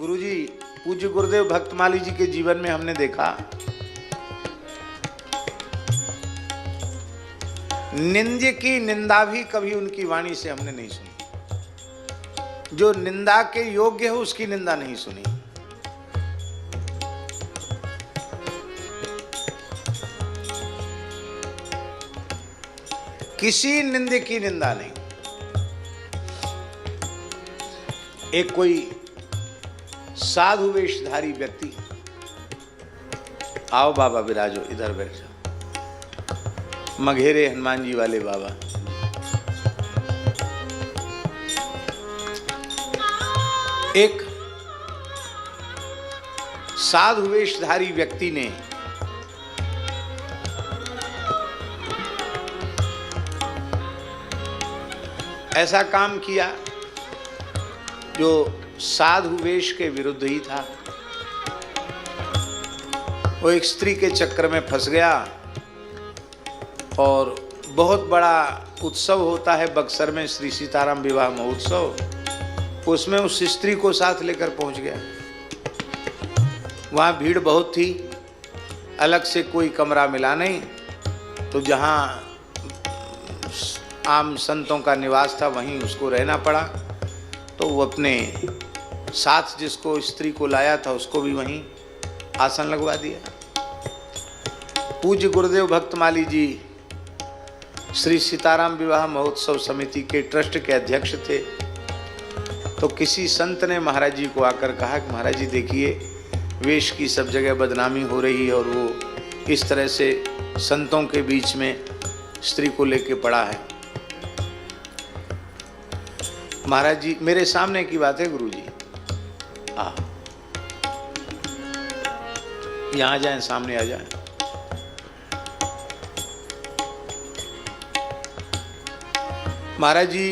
गुरुजी, पूज्य गुरुदेव भक्तमाली जी के जीवन में हमने देखा निंद्य की निंदा भी कभी उनकी वाणी से हमने नहीं सुनी। जो निंदा के योग्य है उसकी निंदा नहीं सुनी। किसी निंदे की निंदा नहीं। एक कोई साधु वेशधारी व्यक्ति, आओ बाबा विराजो, इधर बैठ जाओ, मघेरे हनुमान जी वाले बाबा। एक साधु वेशधारी व्यक्ति ने ऐसा काम किया जो साधु वेश के विरुद्ध ही था। वो एक स्त्री के चक्कर में फंस गया और बहुत बड़ा उत्सव होता है बक्सर में, श्री सीताराम विवाह महोत्सव। उसमें उस स्त्री को साथ लेकर पहुंच गया। वहाँ भीड़ बहुत थी, अलग से कोई कमरा मिला नहीं, तो जहाँ आम संतों का निवास था वहीं उसको रहना पड़ा। तो वो अपने साथ जिसको स्त्री को लाया था उसको भी वहीं आसन लगवा दिया। पूज्य गुरुदेव भक्तमाली जी श्री सीताराम विवाह महोत्सव समिति के ट्रस्ट के अध्यक्ष थे। तो किसी संत ने महाराज जी को आकर कहा कि महाराज जी देखिए, वेश की सब जगह बदनामी हो रही है और वो इस तरह से संतों के बीच में स्त्री को लेके पड़ा है। महाराज जी, मेरे सामने की बात है गुरु जी, यहाँ जाएं, सामने आ जाएं। महाराज जी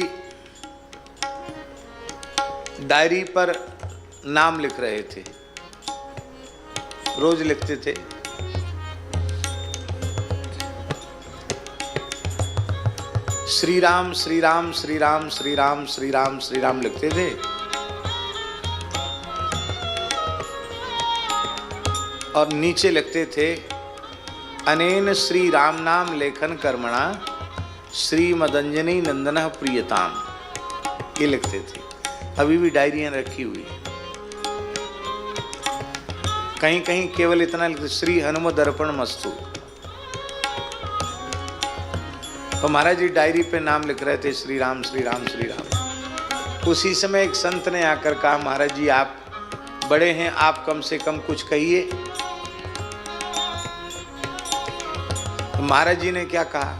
डायरी पर नाम लिख रहे थे, रोज लिखते थे। श्री राम श्री राम श्री राम श्री राम श्री राम श्री राम लिखते थे। और नीचे लिखते थे, अनेन श्री राम नाम लेखन कर्मणा श्री मदंजनी नंदन प्रियताम, ये लिखते थे। अभी भी डायरियां रखी हुई, कहीं कहीं केवल इतना लिखते, श्री हनुम दर्पण मस्तु। तो महाराज जी डायरी पे नाम लिख रहे थे, श्री राम श्री राम श्री राम। उसी समय एक संत ने आकर कहा, महाराज जी आप बड़े हैं, आप कम से कम कुछ कहिए। तो महाराज जी ने क्या कहा?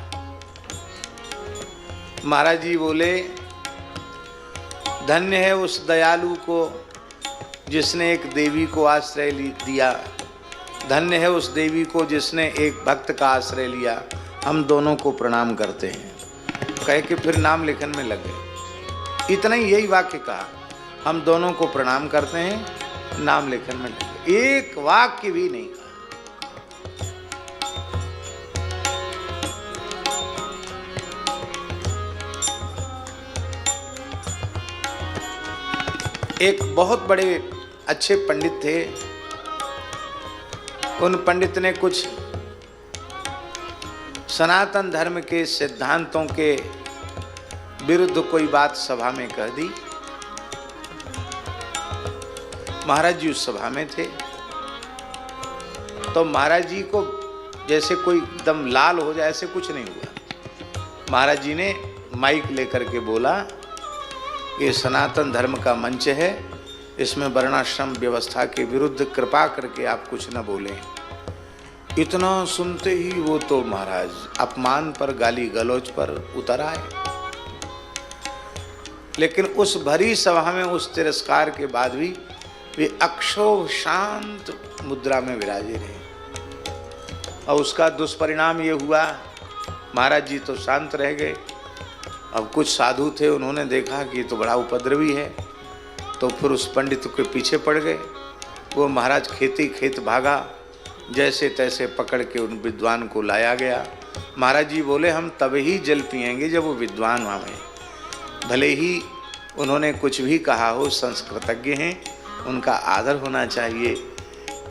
महाराज जी बोले, धन्य है उस दयालु को जिसने एक देवी को आश्रय दिया, धन्य है उस देवी को जिसने एक भक्त का आश्रय लिया। हम दोनों को प्रणाम करते हैं। कह के फिर नाम लेखन में लग गए। इतना ही, यही वाक्य कहा, हम दोनों को प्रणाम करते हैं, नाम लेखन में लग गए। एक वाक्य भी नहीं कहा। एक बहुत बड़े अच्छे पंडित थे। उन पंडित ने कुछ सनातन धर्म के सिद्धांतों के विरुद्ध कोई बात सभा में कह दी। महाराज जी उस सभा में थे। तो महाराज जी को जैसे कोई एकदम लाल हो जाए, ऐसे कुछ नहीं हुआ। महाराज जी ने माइक लेकर के बोला, ये सनातन धर्म का मंच है, इसमें वर्णाश्रम व्यवस्था के विरुद्ध कृपा करके आप कुछ न बोलें। इतना सुनते ही वो तो महाराज अपमान पर, गाली गलौज पर उतर आए। लेकिन उस भरी सभा में उस तिरस्कार के बाद भी वे अक्षोभ शांत मुद्रा में विराजे रहे। और उसका दुष्परिणाम ये हुआ, महाराज जी तो शांत रह गए। अब कुछ साधु थे, उन्होंने देखा कि ये तो बड़ा उपद्रवी है, तो फिर उस पंडित के पीछे पड़ गए। वो महाराज खेते खेत भागा, जैसे तैसे पकड़ के उन विद्वान को लाया गया। महाराज जी बोले, हम तभी जल पिएंगे जब वो विद्वान आवे। भले ही उन्होंने कुछ भी कहा हो, संस्कृतज्ञ हैं, उनका आदर होना चाहिए।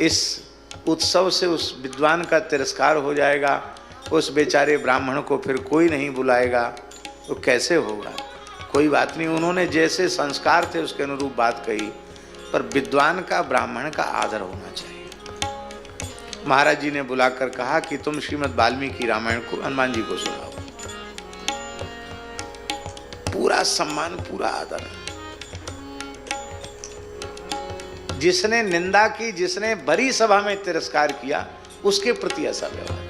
इस उत्सव से उस विद्वान का तिरस्कार हो जाएगा, उस बेचारे ब्राह्मण को फिर कोई नहीं बुलाएगा, तो कैसे होगा? कोई बात नहीं, उन्होंने जैसे संस्कार थे उसके अनुरूप बात कही, पर विद्वान का, ब्राह्मण का आदर होना चाहिए। महाराज जी ने बुलाकर कहा कि तुम श्रीमद् वाल्मीकि रामायण को हनुमान जी को सुनाओ। पूरा सम्मान, पूरा आदर। जिसने निंदा की, जिसने बड़ी सभा में तिरस्कार किया, उसके प्रति ऐसा व्यवहार।